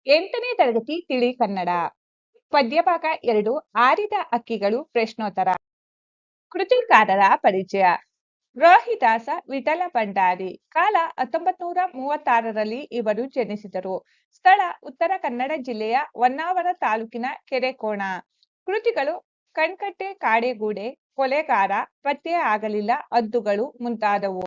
8ನೇ ತರಗತಿ ತಿಳಿ ಕನ್ನಡ ಪದ್ಯಭಾಗ 2 ಆರಿದ ಹಕ್ಕಿಗಳು ಪ್ರಶ್ನೋತ್ತರ. ಕೃತಿಕಾರರ ಪರಿಚಯ. ರೋಹಿದಾಸ ವಿಠಲ ಭಂಡಾರಿ. ಕಾಲ 1936ರಲ್ಲಿ ಇವರು ಜನಿಸಿದರು. ಸ್ಥಳ ಉತ್ತರ ಕನ್ನಡ ಜಿಲ್ಲೆಯ ಹೊನ್ನಾವರ ತಾಲೂಕಿನ ಕೆರೆಕೋಣ. ಕೃತಿಗಳು ಕಣ್ಕಟ್ಟೆ ಕಾಡೆಗೂಡೆ, ಕೊಲೆಗಾರ, ಪತ್ತೆ ಆಗಲಿಲ್ಲ, ಹದ್ದುಗಳು ಮುಂತಾದವು.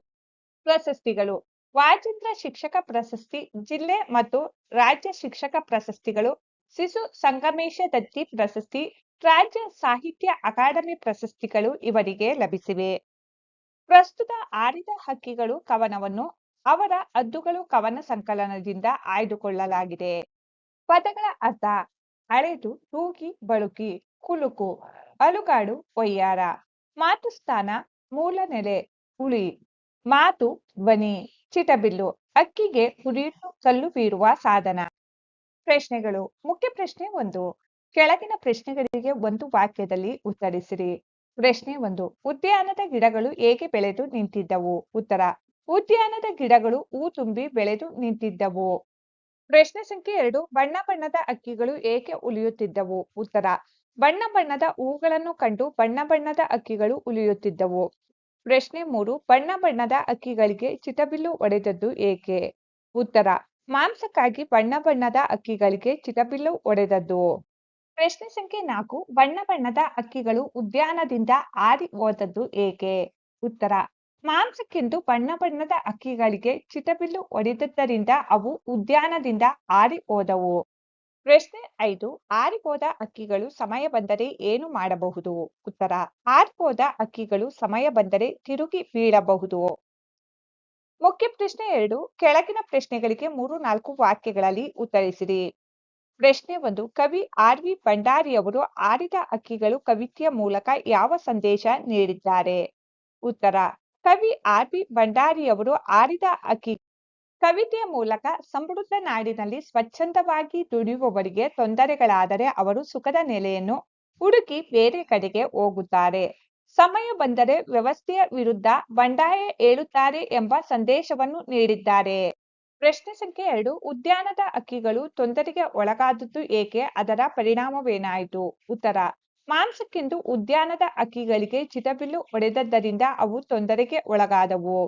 ಪ್ರಶಸ್ತಿಗಳು: ವಾಜೇಂದ್ರ ಶಿಕ್ಷಕ ಪ್ರಶಸ್ತಿ, ಜಿಲ್ಲೆ ಮತ್ತು ರಾಜ್ಯ ಶಿಕ್ಷಕ ಪ್ರಶಸ್ತಿಗಳು, ಶಿಶು ಸಂಗಮೇಶ ದತ್ತಿ ಪ್ರಶಸ್ತಿ, ರಾಜ್ಯ ಸಾಹಿತ್ಯ ಅಕಾಡೆಮಿ ಪ್ರಶಸ್ತಿಗಳು ಇವರಿಗೆ ಲಭಿಸಿವೆ. ಪ್ರಸ್ತುತ ಆರಿದ ಹಕ್ಕಿಗಳು ಕವನವನ್ನು ಅವರ ಹದ್ದುಗಳು ಕವನ ಸಂಕಲನದಿಂದ ಆಯ್ದುಕೊಳ್ಳಲಾಗಿದೆ. ಪದಗಳ ಅರ್ಥ: ಅಳೆದು, ತೂಗಿ, ಬಳುಕಿ, ಕುಲುಕು, ಅಲುಗಾಡು, ಒಯ್ಯಾರ. ಮಾತೃಸ್ಥಾನ: ಮೂಲ ನೆಲೆ, ಉಳಿ. ಮಾತು, ಧ್ವನಿ. ಚಿಟಬಿಲ್ಲು: ಹಕ್ಕಿಗೆ ಹುರಿಯಿಟ್ಟು ಕಲ್ಲು ಬೀರುವ ಸಾಧನ. ಪ್ರಶ್ನೆಗಳು: ಮುಖ್ಯ ಪ್ರಶ್ನೆ 1. ಕೆಳಗಿನ ಪ್ರಶ್ನೆಗಳಿಗೆ ಒಂದು ವಾಕ್ಯದಲ್ಲಿ ಉತ್ತರಿಸಿರಿ. ಪ್ರಶ್ನೆ 1. ಉದ್ಯಾನದ ಗಿಡಗಳು ಹೇಗೆ ಬೆಳೆದು ನಿಂತಿದ್ದವು? ಉತ್ತರ: ಉದ್ಯಾನದ ಗಿಡಗಳು ಹೂ ತುಂಬಿ ಬೆಳೆದು ನಿಂತಿದ್ದವು. ಪ್ರಶ್ನೆ ಸಂಖ್ಯೆ 2. ಬಣ್ಣ ಬಣ್ಣದ ಹಕ್ಕಿಗಳು ಏಕೆ ಉಲಿಯುತ್ತಿದ್ದವು? ಉತ್ತರ: ಬಣ್ಣ ಬಣ್ಣದ ಹೂಗಳನ್ನು ಕಂಡು ಬಣ್ಣ ಬಣ್ಣದ ಹಕ್ಕಿಗಳು ಉಲಿಯುತ್ತಿದ್ದವು. ಪ್ರಶ್ನೆ 3. ಬಣ್ಣ ಬಣ್ಣದ ಹಕ್ಕಿಗಳಿಗೆ ಚಿಟಬಿಲ್ಲು ಹೊಡೆದದ್ದು ಏಕೆ? ಉತ್ತರ: ಮಾಂಸಕ್ಕಾಗಿ ಬಣ್ಣ ಬಣ್ಣದ ಹಕ್ಕಿಗಳಿಗೆ ಚಿಟಬಿಲ್ಲು ಹೊಡೆದದ್ದು. ಪ್ರಶ್ನೆ ಸಂಖ್ಯೆ 4. ಬಣ್ಣ ಬಣ್ಣದ ಹಕ್ಕಿಗಳು ಉದ್ಯಾನದಿಂದ ಹಾರಿ ಹೋದದ್ದು ಏಕೆ? ಉತ್ತರ: ಮಾಂಸಕ್ಕೆಂದು ಬಣ್ಣ ಬಣ್ಣದ ಹಕ್ಕಿಗಳಿಗೆ ಚಿಟಬಿಲ್ಲು ಹೊಡೆದದ್ದರಿಂದ ಅವು ಉದ್ಯಾನದಿಂದ ಹಾರಿ ಹೋದವು. ಪ್ರಶ್ನೆ 5. ಹಾರಿಹೋದ ಹಕ್ಕಿಗಳು ಸಮಯ ಬಂದರೆ ಏನು ಮಾಡಬಹುದು? ಉತ್ತರ: ಹಾರಿಹೋದ ಹಕ್ಕಿಗಳು ಸಮಯ ಬಂದರೆ ತಿರುಗಿ ಬೀಳಬಹುದು. ಮುಖ್ಯ ಪ್ರಶ್ನೆ 2. ಕೆಳಗಿನ ಪ್ರಶ್ನೆಗಳಿಗೆ 3-4 ವಾಕ್ಯಗಳಲ್ಲಿ ಉತ್ತರಿಸಿರಿ. ಪ್ರಶ್ನೆ 1. ಕವಿ ಆರ್ ವಿ ಭಂಡಾರಿಯವರು ಆರಿದ ಹಕ್ಕಿಗಳು ಕವಿತೆಯ ಮೂಲಕ ಯಾವ ಸಂದೇಶ ನೀಡಿದ್ದಾರೆ? ಉತ್ತರ: ಕವಿ ಆರ್ ವಿ ಭಂಡಾರಿಯವರು ಆರಿದ ಹಕ್ಕಿ ಕವಿತೆಯ ಮೂಲಕ ಸಮೃದ್ಧ ನಾಡಿನಲ್ಲಿ ಸ್ವಚ್ಛಂದವಾಗಿ ದುಡಿಯುವವರಿಗೆ ತೊಂದರೆಗಳಾದರೆ ಅವರು ಸುಖದ ನೆಲೆಯನ್ನು ಹುಡುಕಿ ಬೇರೆ ಕಡೆಗೆ ಹೋಗುತ್ತಾರೆ. ಸಮಯ ಬಂದರೆ ವ್ಯವಸ್ಥೆಯ ವಿರುದ್ಧ ಬಂಡಾಯ ಏಳುತ್ತಾರೆ ಎಂಬ ಸಂದೇಶವನ್ನು ನೀಡಿದ್ದಾರೆ. ಪ್ರಶ್ನೆ ಸಂಖ್ಯೆ 2. ಉದ್ಯಾನದ ಹಕ್ಕಿಗಳು ತೊಂದರೆಗೆ ಒಳಗಾದದ್ದು ಏಕೆ? ಅದರ ಪರಿಣಾಮವೇನಾಯಿತು? ಉತ್ತರ: ಮಾಂಸಕ್ಕೆಂದು ಉದ್ಯಾನದ ಹಕ್ಕಿಗಳಿಗೆ ಚಿಟಬಿಲ್ಲು ಹೊಡೆದದ್ದರಿಂದ ಅವು ತೊಂದರೆಗೆ ಒಳಗಾದವು.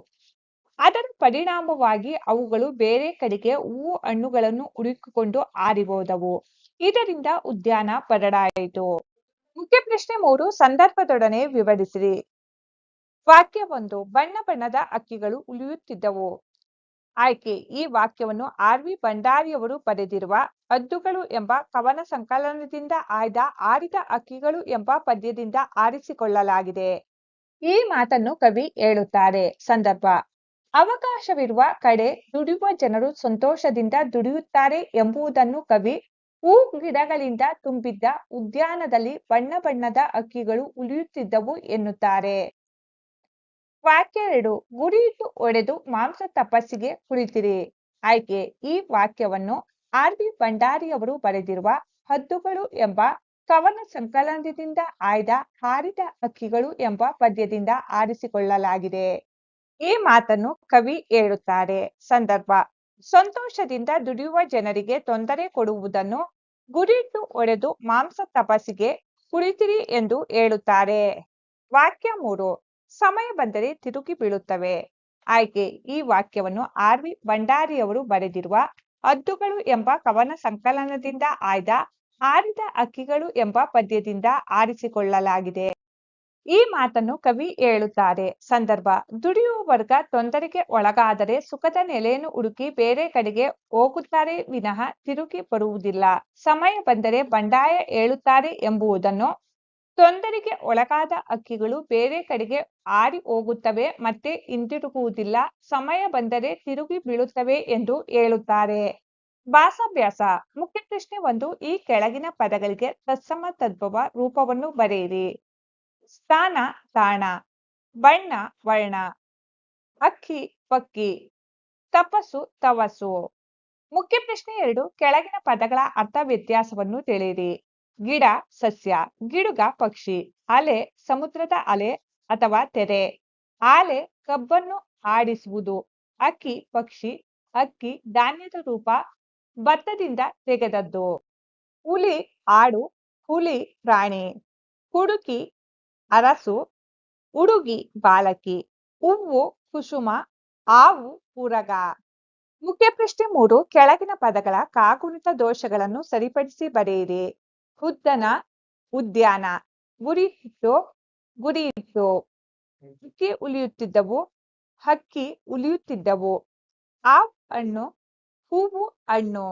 ಅದರ ಪರಿಣಾಮವಾಗಿ ಅವುಗಳು ಬೇರೆ ಕಡೆಗೆ ಹೂವು ಹಣ್ಣುಗಳನ್ನು ಹುಡುಕಿಕೊಂಡು ಹಾರಿಹೋದವು. ಇದರಿಂದ ಉದ್ಯಾನ ಬರಡಾಯಿತು. ಮುಖ್ಯ ಪ್ರಶ್ನೆ 3. ಸಂದರ್ಭದೊಡನೆ ವಿವರಿಸಿರಿ. ವಾಕ್ಯ 1. ಬಣ್ಣ ಬಣ್ಣದ ಹಕ್ಕಿಗಳು ಉಲಿಯುತ್ತಿದ್ದವು. ಆಯ್ಕೆ: ಈ ವಾಕ್ಯವನ್ನು ಆರ್ ವಿ ಭಂಡಾರಿಯವರು ಬರೆದಿರುವ ಹದ್ದುಗಳು ಎಂಬ ಕವನ ಸಂಕಲನದಿಂದ ಆಯ್ದ ಆರಿದ ಹಕ್ಕಿಗಳು ಎಂಬ ಪದ್ಯದಿಂದ ಆರಿಸಿಕೊಳ್ಳಲಾಗಿದೆ. ಈ ಮಾತನ್ನು ಕವಿ ಹೇಳುತ್ತಾರೆ. ಸಂದರ್ಭ: ಅವಕಾಶವಿರುವ ಕಡೆ ದುಡಿಯುವ ಜನರು ಸಂತೋಷದಿಂದ ದುಡಿಯುತ್ತಾರೆ ಎಂಬುದನ್ನು ಕವಿ ಹೂ ಗಿಡಗಳಿಂದ ತುಂಬಿದ್ದ ಉದ್ಯಾನದಲ್ಲಿ ಬಣ್ಣ ಬಣ್ಣದ ಹಕ್ಕಿಗಳು ಉಲಿಯುತ್ತಿದ್ದವು ಎನ್ನುತ್ತಾರೆ. ವಾಕ್ಯ 2. ಗುರಿಯಿಟ್ಟು ಹೊಡೆದು ಮಾಂಸ ತಪಸ್ಸಿಗೆ ಕುಳಿತಿರಿ. ಆಯ್ಕೆ: ಈ ವಾಕ್ಯವನ್ನು ಆರ್ ವಿ ಭಂಡಾರಿಯವರು ಬರೆದಿರುವ ಹದ್ದುಗಳು ಎಂಬ ಕವನ ಸಂಕಲನದಿಂದ ಆಯ್ದ ಆರಿದ ಹಕ್ಕಿಗಳು ಎಂಬ ಪದ್ಯದಿಂದ ಆರಿಸಿಕೊಳ್ಳಲಾಗಿದೆ. ಈ ಮಾತನ್ನು ಕವಿ ಹೇಳುತ್ತಾರೆ. ಸಂದರ್ಭ: ಸಂತೋಷದಿಂದ ದುಡಿಯುವ ಜನರಿಗೆ ತೊಂದರೆ ಕೊಡುವುದನ್ನು ಗುರಿಯಿಟ್ಟು ಹೊಡೆದು ಮಾಂಸ ತಪಸ್ಸಿಗೆ ಕುಳಿತಿರಿ ಎಂದು ಹೇಳುತ್ತಾರೆ. ವಾಕ್ಯ 3. ಸಮಯ ಬಂದರೆ ತಿರುಗಿ ಬೀಳುತ್ತವೆ. ಆಯ್ಕೆ: ಈ ವಾಕ್ಯವನ್ನು ಆರ್ ವಿ ಭಂಡಾರಿಯವರು ಬರೆದಿರುವ ಹದ್ದುಗಳು ಎಂಬ ಕವನ ಸಂಕಲನದಿಂದ ಆಯ್ದ ಆರಿದ ಹಕ್ಕಿಗಳು ಎಂಬ ಪದ್ಯದಿಂದ ಆರಿಸಿಕೊಳ್ಳಲಾಗಿದೆ. ಈ ಮಾತನ್ನು ಕವಿ ಹೇಳುತ್ತಾರೆ. ಸಂದರ್ಭ: ದುಡಿಯುವ ವರ್ಗ ತೊಂದರೆಗೆ ಒಳಗಾದರೆ ಸುಖದ ನೆಲೆಯನ್ನು ಹುಡುಕಿ ಬೇರೆ ಕಡೆಗೆ ಹೋಗುತ್ತಾರೆ ವಿನಃ ತಿರುಗಿ ಬರುವುದಿಲ್ಲ. ಸಮಯ ಬಂದರೆ ಬಂಡಾಯ ಏಳುತ್ತಾರೆ ಎಂಬುದನ್ನು ತೊಂದರೆಗೆ ಒಳಗಾದ ಹಕ್ಕಿಗಳು ಬೇರೆ ಕಡೆಗೆ ಹಾರಿ ಹೋಗುತ್ತವೆ ಮತ್ತೆ ಹಿಂದಿರುಗುವುದಿಲ್ಲ. ಸಮಯ ಬಂದರೆ ತಿರುಗಿ ಬೀಳುತ್ತವೆ ಎಂದು ಹೇಳುತ್ತಾರೆ. ಭಾಷಾಭ್ಯಾಸ. ಮುಖ್ಯ ಪ್ರಶ್ನೆ 1. ಈ ಕೆಳಗಿನ ಪದಗಳಿಗೆ ತತ್ಸಮ ತದ್ಭವ ರೂಪವನ್ನು ಬರೆಯಿರಿ. ಸ್ಥಾನ ತಾಣ, ಬಣ್ಣ ವರ್ಣ, ಅಕ್ಕಿ ಪಕ್ಕಿ, ತಪಸ್ಸು ತವಸು. ಮುಖ್ಯ ಪ್ರಶ್ನೆ 2. ಕೆಳಗಿನ ಪದಗಳ ಅರ್ಥ ವ್ಯತ್ಯಾಸವನ್ನು ತಿಳಿಯಿರಿ. ಗಿಡ ಸಸ್ಯ, ಗಿಡುಗ ಪಕ್ಷಿ, ಅಲೆ ಸಮುದ್ರದ ಅಲೆ ಅಥವಾ ತೆರೆ, ಆಲೆ ಕಬ್ಬನ್ನು ಆಡಿಸುವುದು, ಅಕ್ಕಿ ಪಕ್ಷಿ, ಅಕ್ಕಿ ಧಾನ್ಯದ ರೂಪ ಭತ್ತದಿಂದ ತೆಗೆದದ್ದು. ಹುಲಿ ಆಡು, ಹುಲಿ ಪ್ರಾಣಿ, ಹುಡುಕಿ ಅರಸು, ಹುಡುಗಿ ಬಾಲಕಿ, ಹೂವು ಕುಸುಮ, ಹಾವು ಉರಗ. ಮುಖ್ಯ ಪ್ರಶ್ನೆ 3. ಕೆಳಗಿನ ಪದಗಳ ಕಾಗುಣಿತ ದೋಷಗಳನ್ನು ಸರಿಪಡಿಸಿ ಬರೆಯಿರಿ. ಉದ್ದನ, ಉದ್ಯಾನ, ಗುರಿ ಇಟ್ಟು, ಗುರಿ ಇಟ್ಟು, ಹಕ್ಕಿ ಉಲಿಯುತ್ತಿದ್ದವು, ಹಕ್ಕಿ ಉಲಿಯುತ್ತಿದ್ದವು, ಆ ಹಣ್ಣು, ಹೂವು ಹಣ್ಣು.